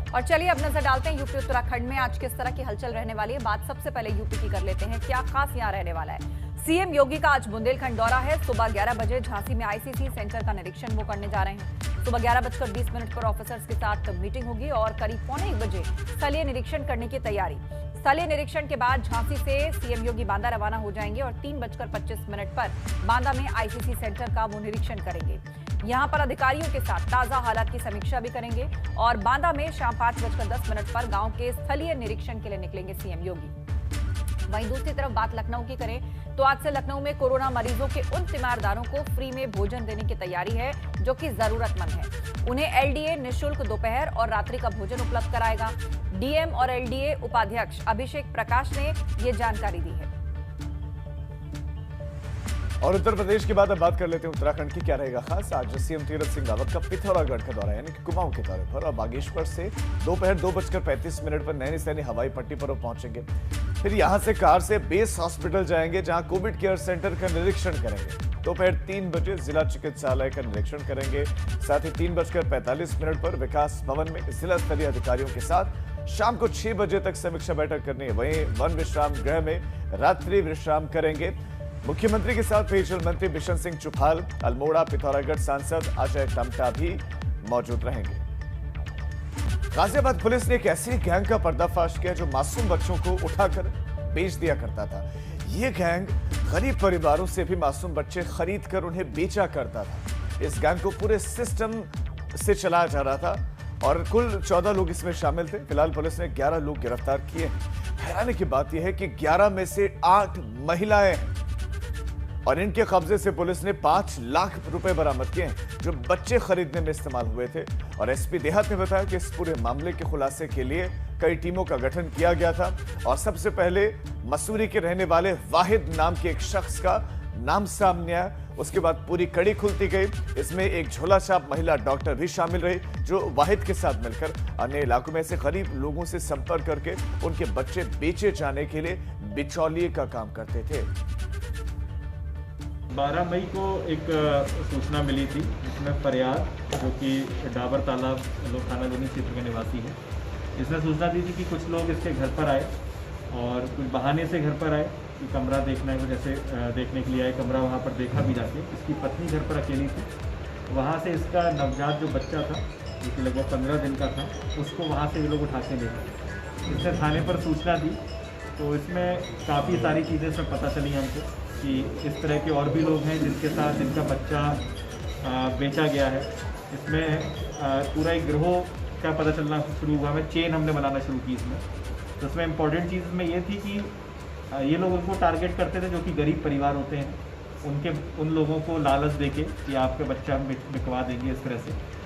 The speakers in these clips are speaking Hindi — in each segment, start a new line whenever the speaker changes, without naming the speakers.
और चलिए अब नजर डालते हैं यूपी उत्तराखंड में आज किस तरह की हलचल रहने वाली है। बात सबसे पहले यूपी की कर लेते हैं, क्या खास यहाँ रहने वाला है। सीएम योगी का आज बुंदेलखंड दौरा है। सुबह 11 बजे झांसी में आईसीसी सेंटर का निरीक्षण वो करने जा रहे हैं। सुबह 11:20 पर ऑफिसर्स के साथ मीटिंग होगी और करीब 1:15 बजे स्थलीय निरीक्षण करने की तैयारी। स्थलीय निरीक्षण के बाद झांसी से सीएम योगी बांदा रवाना हो जाएंगे और 3:25 पर बांदा में आईसीसी सेंटर का वो निरीक्षण करेंगे। यहां पर अधिकारियों के साथ ताजा हालात की समीक्षा भी करेंगे और बांदा में शाम 5:10 पर गांव के स्थलीय निरीक्षण के लिए निकलेंगे सीएम योगी। वहीं दूसरी तरफ बात लखनऊ की करें तो आज से लखनऊ में कोरोना मरीजों के उन तीमारदारों को फ्री में भोजन देने की तैयारी है जो कि जरूरतमंद है। उन्हें एलडीए निःशुल्क दोपहर और रात्रि का भोजन उपलब्ध कराएगा। डीएम और एलडीए उपाध्यक्ष अभिषेक प्रकाश ने ये जानकारी दी है।
और उत्तर प्रदेश के बाद अब बात कर लेते हैं उत्तराखंड की, क्या रहेगा खास। आज सीएम तीरथ सिंह रावत का पिथौरागढ़ का दौरा है, यानी कि कुमाऊं के दौरे पर, और बागेश्वर से दोपहर 2:35 पर नैनी सैनी हवाई पट्टी पर वो पहुंचेंगे। फिर यहां से कार से बेस हॉस्पिटल जाएंगे जहां कोविड केयर सेंटर का निरीक्षण करेंगे। दोपहर 3 बजे जिला चिकित्सालय का निरीक्षण करेंगे। साथ ही 3:45 पर विकास भवन में जिला स्तरीय अधिकारियों के साथ शाम को 6 बजे तक समीक्षा बैठक करनी है। वहीं वन विश्राम गृह में रात्रि विश्राम करेंगे। मुख्यमंत्री के साथ पेयजल मंत्री बिशन सिंह चुफाल, अल्मोड़ा पिथौरागढ़ सांसद अजय टमटा भी मौजूद रहेंगे। गाजियाबाद पुलिस ने एक ऐसी गैंग का पर्दाफाश किया जो मासूम बच्चों को उठाकर बेच दिया करता था। यह गैंग गरीब परिवारों से भी मासूम बच्चे खरीद कर उन्हें बेचा करता था। इस गैंग को पूरे सिस्टम से चलाया जा रहा था और कुल 14 लोग इसमें शामिल थे। फिलहाल पुलिस ने 11 लोग गिरफ्तार किए हैं। हैरानी की बात यह है कि 11 में से 8 महिलाएं हैं और इनके कब्जे से पुलिस ने 5 लाख रुपए बरामद किए हैं जो बच्चे खरीदने में इस्तेमाल हुए थे। और एसपी देहात ने बताया कि इस पूरे मामले के खुलासे के लिए कई टीमों का गठन किया गया था और सबसे पहले मसूरी के रहने वाले वाहिद नाम के एक शख्स का नाम सामने आया। उसके बाद पूरी कड़ी खुलती गई। इसमें एक झोला छाप महिला डॉक्टर भी शामिल रही जो वाहिद के साथ मिलकर अन्य इलाकों में से गरीब लोगों से संपर्क करके उनके बच्चे बेचे जाने के लिए बिचौलिए का काम करते थे।
12 मई को एक सूचना मिली थी जिसमें फरियाद, जो कि डाबर तालाब लोग थाना जोनी क्षेत्र के निवासी हैं, इसने सूचना दी थी कि कुछ लोग इसके घर पर आए और कुछ बहाने से घर पर आए कि कमरा देखना है, जैसे देखने के लिए आए। कमरा वहाँ पर देखा भी जाके, इसकी पत्नी घर पर अकेली थी। वहाँ से इसका नवजात जो बच्चा था जो कि लगभग 15 दिन का था, उसको वहाँ से ये लोग उठा के ले गए। इसने थाने पर सूचना दी तो इसमें काफ़ी सारी चीज़ें सब पता चली हमको कि इस तरह के और भी लोग हैं जिनका बच्चा बेचा गया है। इसमें पूरा एक गिरोह का पता चलना शुरू हुआ। हमें चेन हमने बनाना शुरू की इसमें। तो इसमें इम्पॉर्टेंट चीज़ में ये थी कि ये लोग उनको टारगेट करते थे जो कि गरीब परिवार होते हैं, उन लोगों को लालच देके कि आपका बच्चा हम बिकवा देंगे इस तरह से।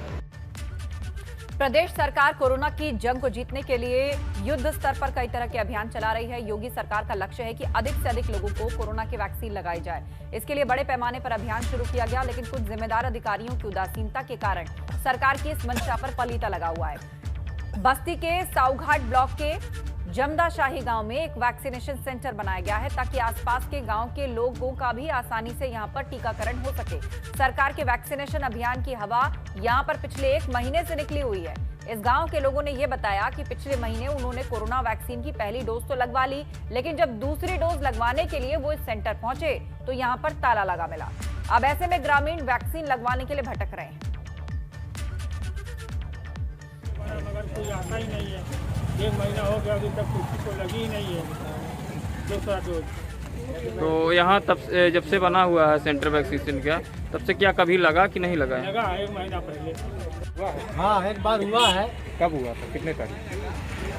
प्रदेश सरकार कोरोना की जंग को जीतने के लिए युद्ध स्तर पर कई तरह के अभियान चला रही है। योगी सरकार का लक्ष्य है कि अधिक से अधिक लोगों को कोरोना की वैक्सीन लगाई जाए। इसके लिए बड़े पैमाने पर अभियान शुरू किया गया, लेकिन कुछ जिम्मेदार अधिकारियों की उदासीनता के कारण सरकार की इस मंशा पर पलीता लगा हुआ है। बस्ती के साऊघाट ब्लॉक के जमदाशाही गांव में एक वैक्सीनेशन सेंटर बनाया गया है ताकि आसपास के गांव के लोगों का भी आसानी से यहां पर टीकाकरण हो सके। सरकार के वैक्सीनेशन अभियान की हवा यहां पर पिछले 1 महीने से निकली हुई है। इस गांव के लोगों ने यह बताया कि पिछले महीने उन्होंने कोरोना वैक्सीन की पहली डोज तो लगवा ली, लेकिन जब दूसरी डोज लगवाने के लिए वो इस सेंटर पहुंचे तो यहां पर ताला लगा मिला। अब ऐसे में ग्रामीण वैक्सीन लगवाने के लिए भटक रहे हैं।
मगर कोई आता ही नहीं है। 1 महीना हो गया, अभी तक किसी को लगी ही नहीं है दूसरा डोज।
तो यहाँ जब से बना हुआ है सेंटर वैक्सीनेशन का, तब से क्या कभी लगा कि नहीं लगा है?
लगा 1 महीना पहले।
हाँ, एक बार हुआ है।
कब हुआ था, कितने तारीख?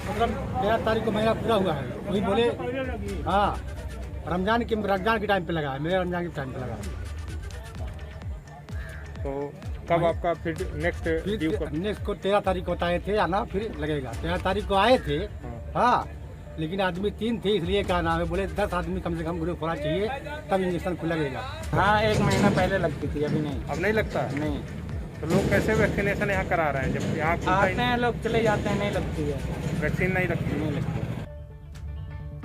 मतलब 13 तारीख को महीना पूरा हुआ है। वही बोले हाँ, रमजान के टाइम पे लगा है। मेरे रमजान के टाइम पे लगा है।
तो कब आपका फिर
नेक्स्ट को 13 तारीख को बताए थे आना, फिर लगेगा। 13 तारीख को आए थे। हाँ, लेकिन आदमी 3 थे, इसलिए क्या नाम है, बोले 10 आदमी कम से कम ग्रुप होना चाहिए तब इंजेक्शन खुला लगेगा।
हाँ, 1 महीना पहले लगती थी, अभी नहीं।
अब नहीं लगता?
नहीं।
तो लोग कैसे वैक्सीनेशन यहाँ करा रहे हैं जब यहाँ
आते हैं लोग, चले जाते हैं, नहीं लगती है
वैक्सीन? नहीं लगती।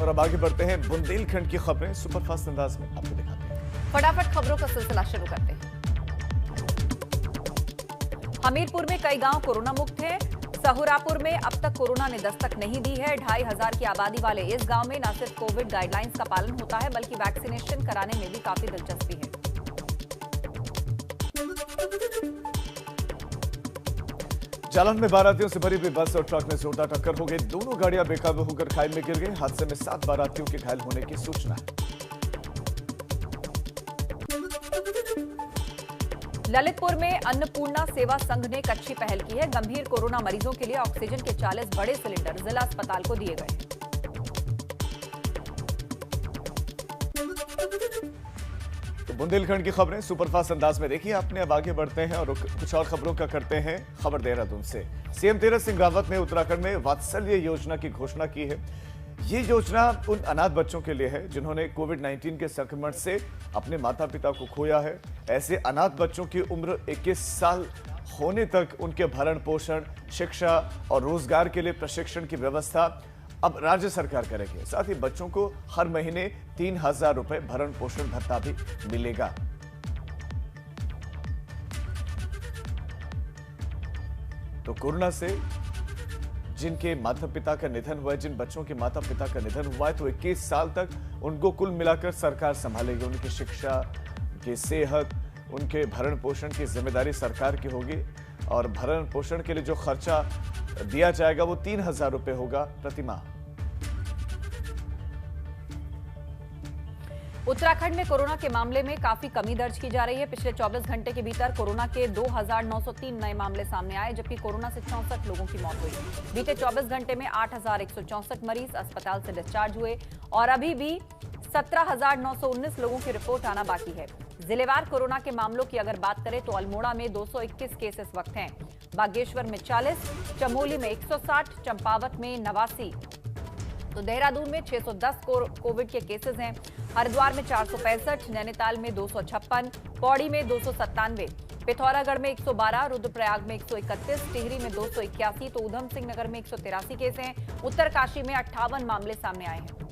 और अब आगे बढ़ते हैं बुंदेलखंड की खबरें सुपरफास्ट अंदाज में आपको दिखाते हैं।
फटाफट खबरों का सिलसिला शुरू करते हैं। हमीरपुर में कई गांव कोरोना मुक्त हैं। सहुरापुर में अब तक कोरोना ने दस्तक नहीं दी है। 2500 की आबादी वाले इस गांव में न सिर्फ कोविड गाइडलाइंस का पालन होता है बल्कि वैक्सीनेशन कराने में भी काफी दिलचस्पी है।
जालन में बारातियों से भरी हुई बस और ट्रक में जोरदार टक्कर हो गई। दोनों गाड़ियां बेकाबू होकर खाई में गिर गई। हादसे में 7 बारातियों के घायल होने की सूचना है।
ललितपुर में अन्नपूर्णा सेवा संघ ने एक अच्छी पहल की है। गंभीर कोरोना मरीजों के लिए ऑक्सीजन के 40 बड़े सिलेंडर जिला अस्पताल को दिए गए हैं।
तो बुंदेलखंड की खबरें सुपरफास्ट अंदाज में देखिए आपने। अब आगे बढ़ते हैं और कुछ और खबरों का करते हैं खबर देहरादून से। सीएम तीरथ सिंह रावत ने उत्तराखंड में वात्सल्य योजना की घोषणा की है। ये योजना उन अनाथ बच्चों के लिए है जिन्होंने कोविड-19 के संक्रमण से अपने माता पिता को खोया है। ऐसे अनाथ बच्चों की उम्र 21 साल होने तक उनके भरण पोषण, शिक्षा और रोजगार के लिए प्रशिक्षण की व्यवस्था अब राज्य सरकार करेगी। साथ ही बच्चों को हर महीने 3000 रुपए भरण पोषण भत्ता भी मिलेगा। तो कोरोना से जिनके माता पिता का निधन हुआ है, जिन बच्चों के माता पिता का निधन हुआ है, तो 21 साल तक उनको कुल मिलाकर सरकार संभालेगी। उनकी शिक्षा, उनकी सेहत, उनके भरण पोषण की जिम्मेदारी सरकार की होगी और भरण पोषण के लिए जो खर्चा दिया जाएगा वो 3000 रुपए होगा प्रति माह।
उत्तराखंड में कोरोना के मामले में काफी कमी दर्ज की जा रही है। पिछले 24 घंटे के भीतर कोरोना के 2903 नए मामले सामने आए, जबकि कोरोना से 64 लोगों की मौत हुई। बीते 24 घंटे में 8164 मरीज अस्पताल से डिस्चार्ज हुए और अभी भी 17,919 लोगों की रिपोर्ट आना बाकी है। जिलेवार कोरोना के मामलों की अगर बात करें तो अल्मोड़ा में 221 केस इस वक्त हैं, बागेश्वर में 40, चमोली में 160, चंपावत में 89, तो देहरादून में 610 कोविड के केसेस हैं। हरिद्वार में 465, नैनीताल में 256, पौड़ी में 297, पिथौरागढ़ में 112, रुद्रप्रयाग में 131, टिहरी में 281, तो ऊधम सिंह नगर में 183 केस हैं। उत्तरकाशी में 58 मामले सामने आए हैं।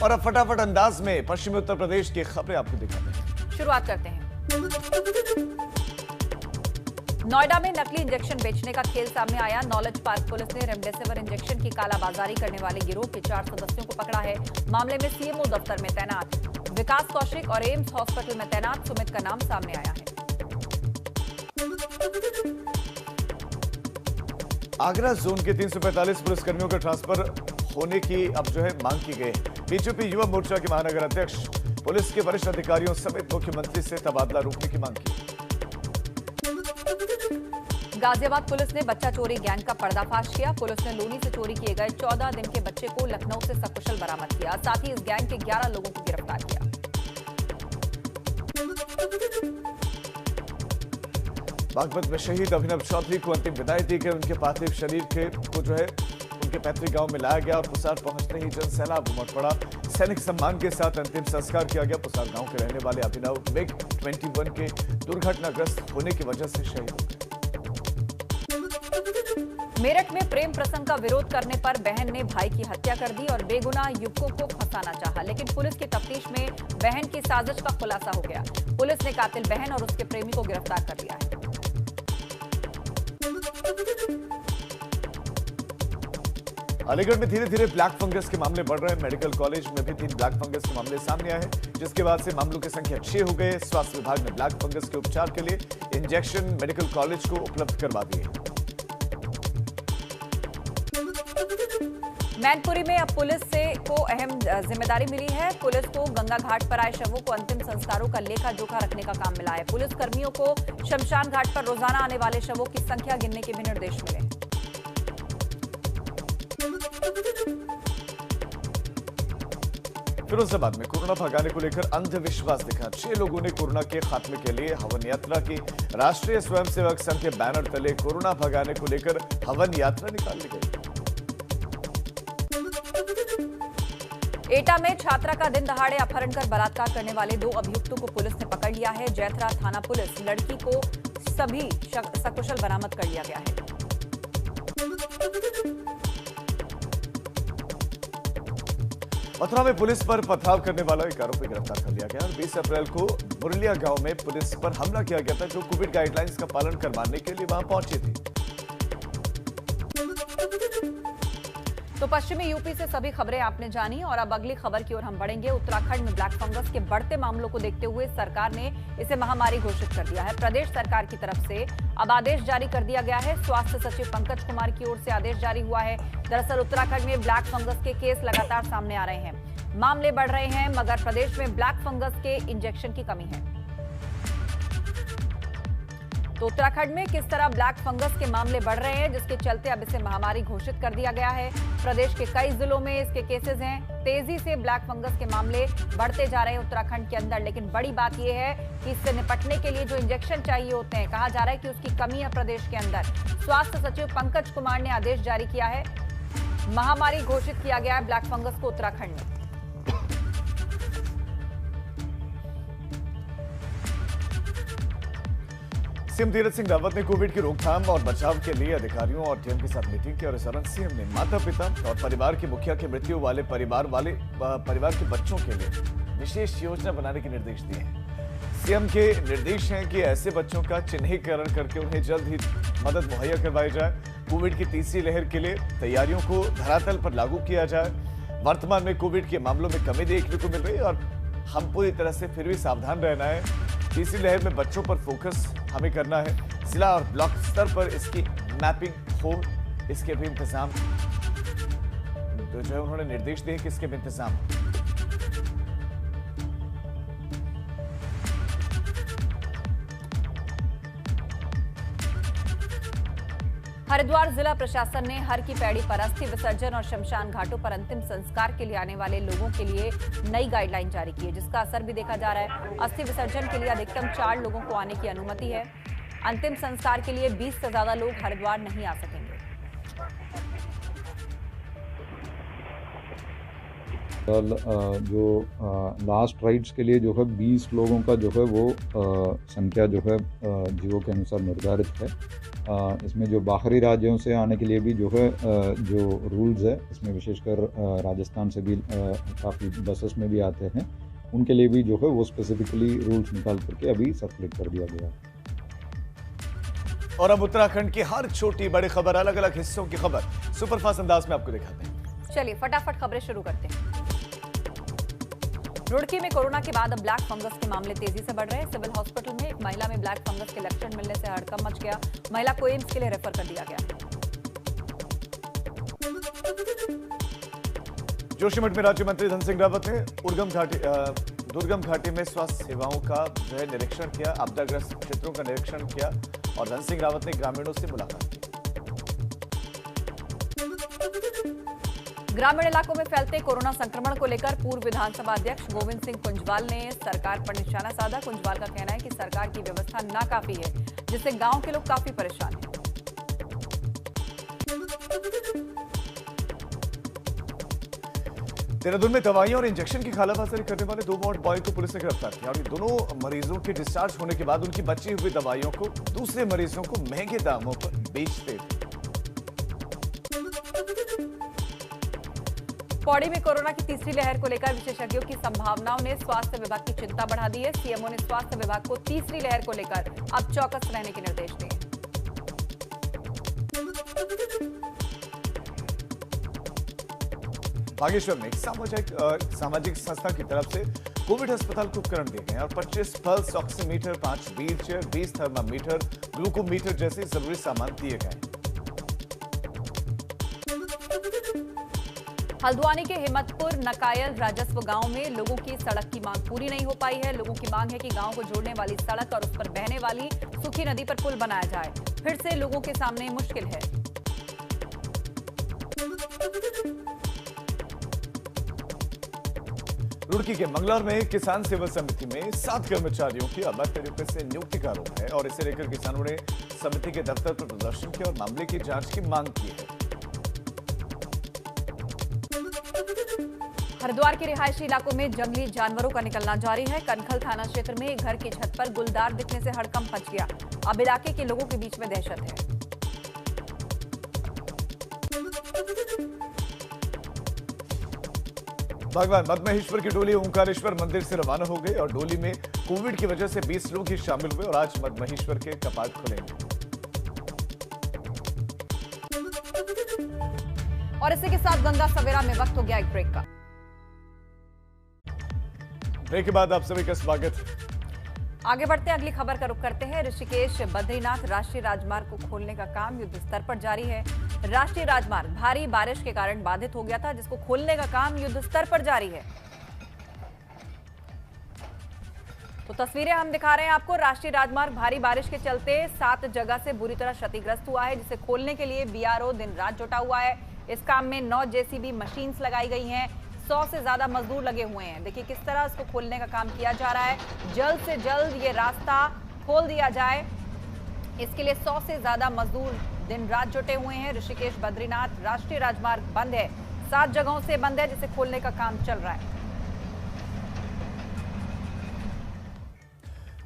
और अब फटाफट अंदाज में पश्चिमी उत्तर प्रदेश की खबरें आपको दिखाते हैं।
शुरुआत करते हैं। नोएडा में नकली इंजेक्शन बेचने का खेल सामने आया। नॉलेज पार्क पुलिस ने रेमडेसिविर इंजेक्शन की कालाबाजारी करने वाले गिरोह के 4 सदस्यों को पकड़ा है। मामले में सीएमओ दफ्तर में तैनात विकास कौशिक और एम्स हॉस्पिटल में तैनात सुमित का नाम सामने आया है।
आगरा जोन के 345 पुलिसकर्मियों का ट्रांसफर होने की अब जो है मांग की गई है। बीजेपी युवा मोर्चा के महानगर अध्यक्ष पुलिस के वरिष्ठ अधिकारियों समेत मुख्यमंत्री से तबादला रोकने की मांग की।
गाजियाबाद पुलिस ने बच्चा चोरी गैंग का पर्दाफाश किया। पुलिस ने लोनी से चोरी किए गए 14 दिन के बच्चे को लखनऊ से सकुशल बरामद किया। साथ ही इस गैंग के 11 लोगों को गिरफ्तार किया।
बागपत में शहीद अभिनव चौधरी को अंतिम विदाई दी गई। उनके पार्थिव शरीर को जो है उनके पैतृक गांव में लाया गया और पुसार पहुंचते ही जनसैलाब उमड़ पड़ा। सैनिक सम्मान के साथ अंतिम संस्कार किया गया। पुसार गांव के रहने वाले अभिनव मिग 21 के दुर्घटनाग्रस्त होने की वजह से शहीद हो गए।
मेरठ में प्रेम प्रसंग का विरोध करने पर बहन ने भाई की हत्या कर दी और बेगुनाह युवकों को फंसाना चाहा, लेकिन पुलिस की तफ्तीश में बहन की साजिश का खुलासा हो गया। पुलिस ने कातिल बहन और उसके प्रेमी को गिरफ्तार कर लिया है।
अलीगढ़ में धीरे धीरे ब्लैक फंगस के मामले बढ़ रहे हैं। मेडिकल कॉलेज में भी 3 ब्लैक फंगस के मामले सामने आए हैं, जिसके बाद से मामलों की संख्या 6 हो गए। स्वास्थ्य विभाग ने ब्लैक फंगस के उपचार के लिए इंजेक्शन मेडिकल कॉलेज को उपलब्ध करवा दिए।
मैनपुरी में अब पुलिस को अहम जिम्मेदारी मिली है। पुलिस को गंगा घाट पर आए शवों को अंतिम संस्कारों का लेखा जोखा रखने का काम मिला है। पुलिस कर्मियों को शमशान घाट पर रोजाना आने वाले शवों की संख्या गिनने के भी निर्देश मिले।
फिरोजाबाद में कोरोना भगाने को लेकर अंधविश्वास दिखा। 6 लोगों ने कोरोना के खात्मे के लिए हवन यात्रा की। राष्ट्रीय स्वयंसेवक संघ के बैनर तले कोरोना भगाने को लेकर हवन यात्रा निकाल ली गई।
एटा में छात्रा का दिन दहाड़े अपहरण कर बलात्कार करने वाले 2 अभियुक्तों को पुलिस ने पकड़ लिया है। जैथरा थाना पुलिस लड़की को सभी सकुशल बरामद कर लिया गया है।
मथुरा में पुलिस पर पथराव करने वाला एक आरोपी गिरफ्तार कर लिया गया और 20 अप्रैल को मुरलिया गांव में पुलिस पर हमला किया गया था, जो कोविड गाइडलाइंस का पालन करवाने के लिए वहां पहुंची थी।
तो पश्चिमी यूपी से सभी खबरें आपने जानी और अब अगली खबर की ओर हम बढ़ेंगे। उत्तराखंड में ब्लैक फंगस के बढ़ते मामलों को देखते हुए सरकार ने इसे महामारी घोषित कर दिया है। प्रदेश सरकार की तरफ से अब आदेश जारी कर दिया गया है। स्वास्थ्य सचिव पंकज कुमार की ओर से आदेश जारी हुआ है। दरअसल उत्तराखंड में ब्लैक फंगस के केस लगातार सामने आ रहे हैं, मामले बढ़ रहे हैं, मगर प्रदेश में ब्लैक फंगस के इंजेक्शन की कमी है। तो उत्तराखंड में किस तरह ब्लैक फंगस के मामले बढ़ रहे हैं, जिसके चलते अब इसे महामारी घोषित कर दिया गया है। प्रदेश के कई जिलों में इसके केसेस हैं। तेजी से ब्लैक फंगस के मामले बढ़ते जा रहे हैं उत्तराखंड के अंदर, लेकिन बड़ी बात यह है कि इससे निपटने के लिए जो इंजेक्शन चाहिए होते हैं, कहा जा रहा है कि उसकी कमी है प्रदेश के अंदर। स्वास्थ्य सचिव पंकज कुमार ने आदेश जारी किया है, महामारी घोषित किया गया है ब्लैक फंगस को उत्तराखंड में।
सीएम तीरथ सिंह रावत ने कोविड की रोकथाम और बचाव के लिए अधिकारियों और टीएम के साथ मीटिंग की और इस दौरान सीएम ने माता पिता और परिवार के मुखिया की मृत्यु वाले परिवार के बच्चों के लिए विशेष योजना बनाने के निर्देश दिए हैं। सीएम के निर्देश हैं कि ऐसे बच्चों का चिन्हीकरण करके उन्हें जल्द ही मदद मुहैया करवाई जाए। कोविड की तीसरी लहर के लिए तैयारियों को धरातल पर लागू किया जाए। वर्तमान में कोविड के मामलों में कमी देखने को मिल रही है और हम पूरी तरह से फिर भी सावधान रहना है। तीसरी लहर में बच्चों पर फोकस हमें करना है। जिला और ब्लॉक स्तर पर इसकी मैपिंग हो, इसके भी इंतजाम तो जो है उन्होंने निर्देश दिए कि इसके भी इंतजाम।
हरिद्वार जिला प्रशासन ने हर की पैड़ी पर अस्थि विसर्जन और शमशान घाटों पर अंतिम संस्कार के लिए आने वाले लोगों के लिए नई गाइडलाइन जारी की है, जिसका असर भी देखा जा रहा है। अस्थि विसर्जन के लिए अधिकतम 4 लोगों को आने की अनुमति है। अंतिम संस्कार के लिए 20 से ज्यादा लोग हरिद्वार नहीं आ सकेंगे।
जो लास्ट राइड्स के लिए जो है 20 लोगों का जो है वो संख्या जो है जियो के अनुसार निर्धारित है। इसमें जो बाहरी राज्यों से आने के लिए भी जो है जो रूल्स है, इसमें विशेषकर राजस्थान से भी काफ़ी बसेस में भी आते हैं, उनके लिए भी जो है वो स्पेसिफिकली रूल्स निकाल करके अभी सर्कुलेट कर दिया गया।
और अब उत्तराखंड की हर छोटी बड़ी खबर, अलग अलग हिस्सों की खबर सुपरफास्ट अंदाज में आपको दिखाते हैं।
चलिए फटाफट खबरें शुरू करते हैं। रुड़की में कोरोना के बाद अब ब्लैक फंगस के मामले तेजी से बढ़ रहे हैं। सिविल हॉस्पिटल में एक महिला में ब्लैक फंगस के लक्षण मिलने से हड़कंप मच गया। महिला को एम्स के लिए रेफर कर दिया गया।
जोशीमठ में राज्य मंत्री धन सिंह रावत ने दुर्गम घाटी में स्वास्थ्य सेवाओं का जो है निरीक्षण किया, आपदाग्रस्त क्षेत्रों का निरीक्षण किया और धन सिंह रावत ने ग्रामीणों से मुलाकात की।
ग्रामीण इलाकों में फैलते कोरोना संक्रमण को लेकर पूर्व विधानसभा अध्यक्ष गोविंद सिंह कुंजवाल ने सरकार पर निशाना साधा। कुंजवाल का कहना है कि सरकार की व्यवस्था नाकाफी है, जिससे गांव के लोग काफी परेशान हैं।
देहरादून में दवाइयों और इंजेक्शन की कालाबाजारी करने वाले 2 वार्ड बॉय को पुलिस ने गिरफ्तार किया और दोनों मरीजों के डिस्चार्ज होने के बाद उनकी बची हुई दवाइयों को दूसरे मरीजों को महंगे दामों पर बेचते थे।
पौड़ी में कोरोना की तीसरी लहर को लेकर विशेषज्ञों की संभावनाओं ने स्वास्थ्य विभाग की चिंता बढ़ा दी है। सीएमओ ने स्वास्थ्य विभाग को तीसरी लहर को लेकर अब चौकस रहने के निर्देश दिए।
बागेश्वर में सामाजिक संस्था की तरफ से कोविड अस्पताल को उपकरण दिए गए और 25 pulse oximeter, 5 wheel chair, 20 thermometer, glucometer जैसे जरूरी सामान दिए गए।
हल्द्वानी के हिम्मतपुर नकायल राजस्व गांव में लोगों की सड़क की मांग पूरी नहीं हो पाई है। लोगों की मांग है कि गांव को जोड़ने वाली सड़क और उस पर बहने वाली सूखी नदी पर पुल बनाया जाए। फिर से लोगों के सामने मुश्किल है।
रुड़की के मंगलौर में किसान सेवा समिति में 7 कर्मचारियों की अवैध तरीके से नियुक्ति का आरोप है और इसे लेकर किसानों ने समिति के दफ्तर पर प्रदर्शन किया और मामले की जांच की मांग की है।
हरिद्वार के रिहायशी इलाकों में जंगली जानवरों का निकलना जारी है। कनखल थाना क्षेत्र में एक घर की छत पर गुलदार दिखने से हड़कंप मच गया। अब इलाके के लोगों के बीच में दहशत है।
भगवान मद्महेश्वर की डोली ओंकारेश्वर मंदिर से रवाना हो गई और डोली में कोविड की वजह से 20 लोग ही शामिल हुए और आज मद्महेश्वर के कपाट खुलेंगे।
और इसी के साथ गंगा सवेरा में वक्त हो गया एक ब्रेक का।
ब्रेक के बाद आप सभी का स्वागत।
आगे बढ़ते अगली खबर का रुख करते हैं। ऋषिकेश बद्रीनाथ राष्ट्रीय राजमार्ग को खोलने का काम युद्ध स्तर पर जारी है। राष्ट्रीय राजमार्ग भारी बारिश के कारण बाधित हो गया था, जिसको खोलने का काम युद्ध स्तर पर जारी है। तो तस्वीरें हम दिखा रहे हैं आपको। राष्ट्रीय राजमार्ग भारी बारिश के चलते 7 जगह से बुरी तरह क्षतिग्रस्त हुआ है, जिसे खोलने के लिए बीआरओ दिन रात जुटा हुआ है। इस काम में 9 जेसीबी मशीन्स लगाई गई हैं, 100 से ज्यादा मजदूर लगे हुए हैं। देखिए किस तरह इसको खोलने का काम किया जा रहा है। जल्द से जल्द ये रास्ता खोल दिया जाए, इसके लिए 100 से ज्यादा मजदूर दिन रात जुटे हुए हैं। ऋषिकेश बद्रीनाथ राष्ट्रीय राजमार्ग बंद है, 7 जगहों से बंद है, जिसे खोलने का काम चल रहा है।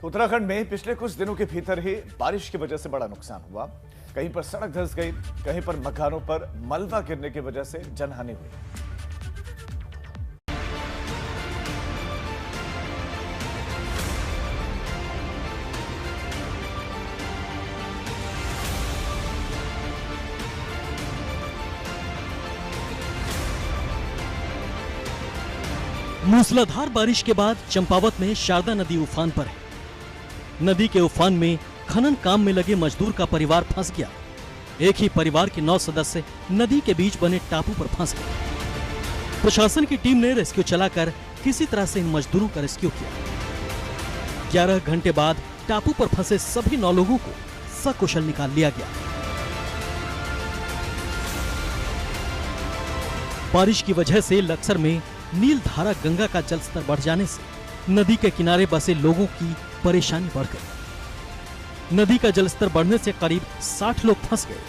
उत्तराखंड में पिछले कुछ दिनों के भीतर ही बारिश की वजह से बड़ा नुकसान हुआ। कहीं पर सड़क धंस गई, कहीं पर मकानों पर मलबा गिरने की वजह से जनहानि हुई।
मूसलाधार बारिश के बाद चंपावत में शारदा नदी उफान पर है। नदी के उफान में खनन काम में लगे मजदूर का परिवार फंस गया। एक ही परिवार के 9 सदस्य नदी के बीच बने टापू पर फंस गए। प्रशासन की टीम ने रेस्क्यू चलाकर किसी तरह से इन मजदूरों का रेस्क्यू किया। 11 घंटे बाद टापू पर फंसे सभी 9 लोगों को सकुशल निकाल लिया गया। बारिश की वजह से लक्सर में नील धारा गंगा का जलस्तर बढ़ जाने से नदी के किनारे बसे लोगों की परेशानी बढ़ गई। नदी का जलस्तर बढ़ने से करीब 60 लोग फंस गए।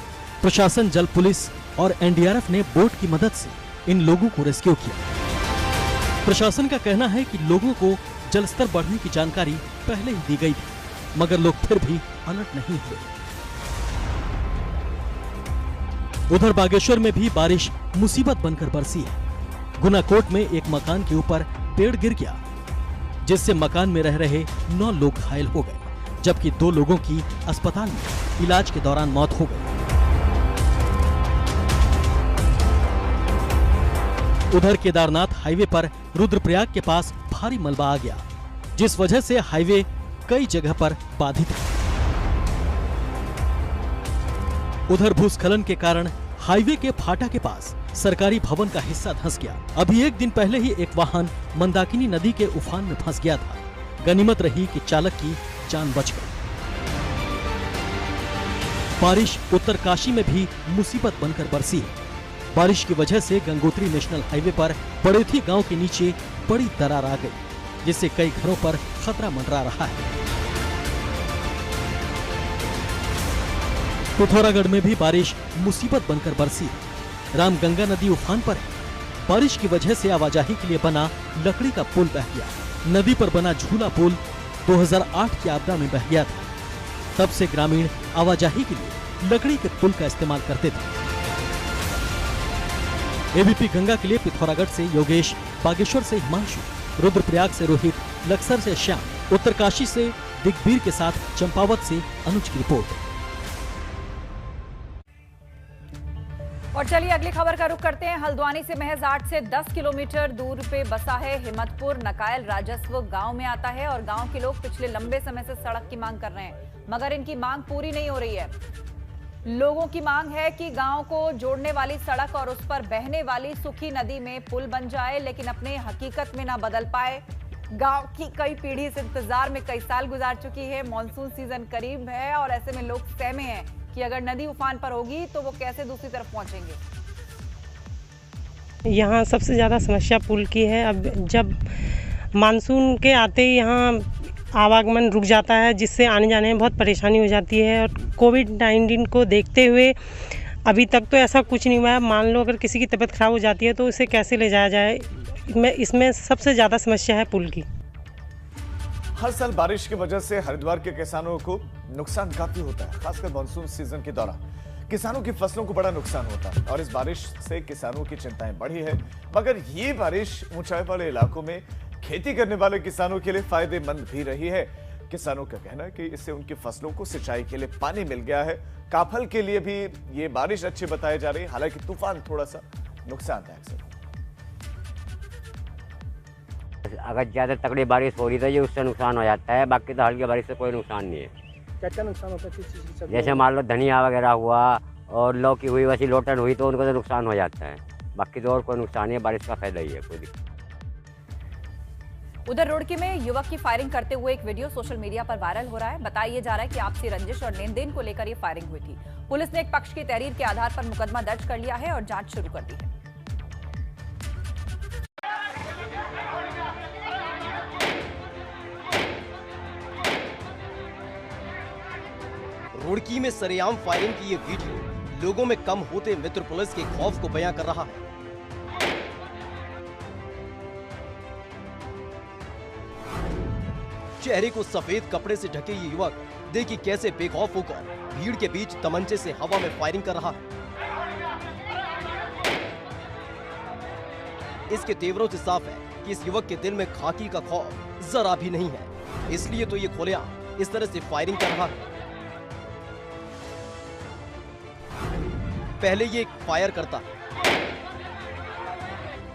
प्रशासन, जल पुलिस और एनडीआरएफ ने बोट की मदद से इन लोगों को रेस्क्यू किया। प्रशासन का कहना है कि लोगों को जलस्तर बढ़ने की जानकारी पहले ही दी गई थी, मगर लोग फिर भी अलर्ट नहीं हुए। उधर बागेश्वर में भी बारिश मुसीबत बनकर बरसी है। गुनाकोट में एक मकान के ऊपर पेड़ गिर गया, जिससे मकान में रह रहे 9 लोग घायल हो गए, जबकि 2 लोगों की अस्पताल में इलाज के दौरान मौत हो गई। उधर केदारनाथ हाईवे पर रुद्रप्रयाग के पास भारी मलबा आ गया, जिस वजह से हाईवे कई जगह पर बाधित है। उधर भूस्खलन के कारण हाईवे के फाटा के पास सरकारी भवन का हिस्सा धंस गया। अभी एक दिन पहले ही एक वाहन मंदाकिनी नदी के उफान में फंस गया था। गनीमत रही कि चालक की जान बच गई। बारिश उत्तरकाशी में भी मुसीबत बनकर बरसी है। बारिश की वजह से गंगोत्री नेशनल हाईवे पर पड़ेथी गांव के नीचे बड़ी दरार आ गई, जिससे कई घरों पर खतरा मंडरा रहा है। पिथौरागढ़ में भी बारिश मुसीबत बनकर बरसी है। रामगंगा नदी उफान पर है। बारिश की वजह से आवाजाही के लिए बना लकड़ी का पुल बह गया। नदी पर बना झूला पुल 2008 की आपदा में बह गया था। तब से ग्रामीण आवाजाही के लिए लकड़ी के पुल का इस्तेमाल करते थे। एबीपी गंगा के लिए पिथौरागढ़ से योगेश, बागेश्वर से हिमांशु, रुद्रप्रयाग से रोहित, लक्सर से श्याम, उत्तरकाशी से दिग्वीर के साथ चंपावत से अनुज की रिपोर्ट।
और चलिए अगली खबर का रुख करते हैं। हल्द्वानी से महज 8 से 10 किलोमीटर दूर पे बसा है हिम्मतपुर नकायल राजस्व गांव में आता है और गांव के लोग पिछले लंबे समय से सड़क की मांग कर रहे हैं, मगर इनकी मांग पूरी नहीं हो रही है। लोगों की मांग है कि गांव को जोड़ने वाली सड़क और उस पर बहने वाली सुखी नदी में पुल बन जाए, लेकिन अपने हकीकत में ना बदल पाए। गांव की कई पीढ़ी इस इंतजार में कई साल गुजार चुकी है। मॉनसून सीजन करीब है और ऐसे में लोग सहमे हैं कि अगर नदी उफान पर होगी तो वो कैसे दूसरी तरफ पहुंचेंगे।
यहाँ सबसे ज़्यादा समस्या पुल की है। अब जब मानसून के आते ही यहाँ आवागमन रुक जाता है, जिससे आने जाने में बहुत परेशानी हो जाती है। और कोविड-19 को देखते हुए अभी तक तो ऐसा कुछ नहीं हुआ है। मान लो अगर किसी की तबीयत खराब हो जाती है तो उसे कैसे ले जाया जाए, इसमें सबसे ज़्यादा समस्या है पुल की।
हर साल बारिश की वजह से हरिद्वार के किसानों को नुकसान काफी होता है, खासकर मानसून सीजन के दौरान। किसानों की फसलों को बड़ा नुकसान होता है और इस बारिश से किसानों की चिंताएं बढ़ी है। मगर ये बारिश ऊंचाई वाले इलाकों में खेती करने वाले किसानों के लिए फायदेमंद भी रही है। किसानों का कहना है कि इससे उनकी फसलों को सिंचाई के लिए पानी मिल गया है। काफल के लिए भी ये बारिश अच्छी बताई जा रही है, हालांकि तूफान थोड़ा सा नुकसानदायक है।
अगर ज्यादा तगड़ी बारिश हो रही तो ये उससे नुकसान हो जाता है, बाकी तो हल्की बारिश से कोई नुकसान नहीं है।
क्या नुकसान होता है, किस चीज़ से?
जैसे मान लो धनिया वगैरह हुआ और लौकी हुई, वैसी लोटन हुई तो उनको तो नुकसान हो जाता है, बाकी तो और कोई नुकसान नहीं है। बारिश का फायदा ही है, कोई दिक्कत।
उधर रुड़की में युवक की फायरिंग करते हुए एक वीडियो सोशल मीडिया पर वायरल हो रहा है। बताया जा रहा है कि आपसी रंजिश और लेन देन को लेकर ये फायरिंग हुई थी। पुलिस ने एक पक्ष की तहरीर के आधार पर मुकदमा दर्ज कर लिया है और जांच शुरू कर दी है।
रुड़की में सरेआम फायरिंग की ये वीडियो लोगों में कम होते मित्र पुलिस के खौफ को बयां कर रहा है। चेहरे को सफेद कपड़े से ढके ये युवक देखिए कैसे बेखौफ होकर भीड़ के बीच तमंचे से हवा में फायरिंग कर रहा है। इसके तेवरों से साफ है कि इस युवक के दिल में खाकी का खौफ जरा भी नहीं है, इसलिए तो ये खुलेआम इस तरह से फायरिंग कर रहा है। पहले ये फायर करता है,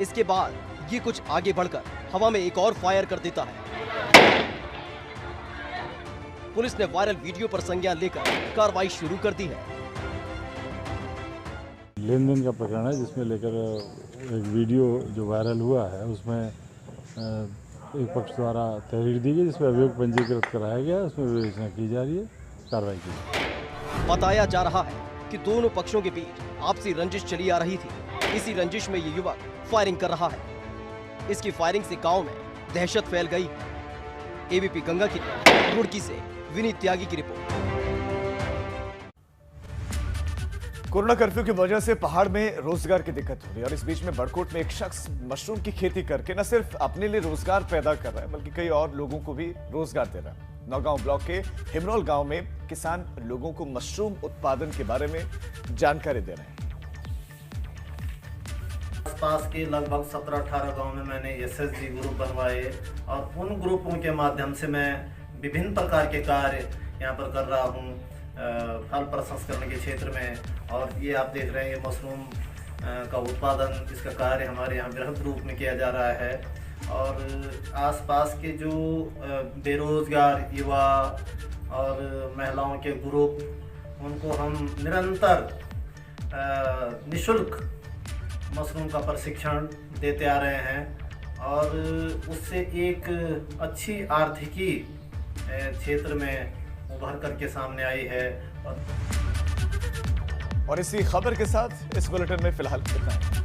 इसके बाद ये कुछ आगे बढ़कर हवा में एक और फायर कर देता है। पुलिस ने वायरल वीडियो पर संज्ञान लेकर कार्रवाई शुरू कर दी है।
लेन देन का प्रकरण है जिसमें लेकर एक वीडियो जो वायरल हुआ है उसमें एक पक्ष द्वारा तहरीर दी गई, जिसमें अभियोग पंजीकृत कराया गया, उसमें विवेचना की जा रही है, कार्रवाई की।
बताया जा रहा है कि दोनों पक्षों के बीच आपसी रंजिश चली आ रही थी। इसी रंजिश में ये युवक फायरिंग कर रहा है। इसकी फायरिंग से गांव में दहशत फैल गई। एबीपी गंगा की रुड़की से विनीत त्यागी की रिपोर्ट।
कोरोना कर्फ्यू की वजह से पहाड़ में रोजगार की दिक्कत हो रही है और इस बीच में बड़कोट में एक शख्स मशरूम की खेती करके न सिर्फ अपने लिए रोजगार पैदा कर रहा है बल्कि कई और लोगों को भी रोजगार दे रहा है। नौगांव ब्लॉक के हिमरोल गांव में किसान लोगों को मशरूम उत्पादन के बारे में जानकारी दे रहे हैं।
आसपास के लगभग 17-18 गांव में मैंने एसएचजी ग्रुप बनवाए और उन ग्रुपों के माध्यम से मैं विभिन्न प्रकार के कार्य यहाँ पर कर रहा हूँ फल प्रसंस्करण के क्षेत्र में। और ये आप देख रहे हैं ये मशरूम का उत्पादन, इसका कार्य हमारे यहाँ बृहद रूप में किया जा रहा है। और आसपास के जो बेरोजगार युवा और महिलाओं के ग्रुप, उनको हम निरंतर निःशुल्क मशरूम का प्रशिक्षण देते आ रहे हैं और उससे एक अच्छी आर्थिकी क्षेत्र में उभर करके सामने आई है।
और इसी खबर के साथ इस बुलेटिन में फिलहाल इतना है।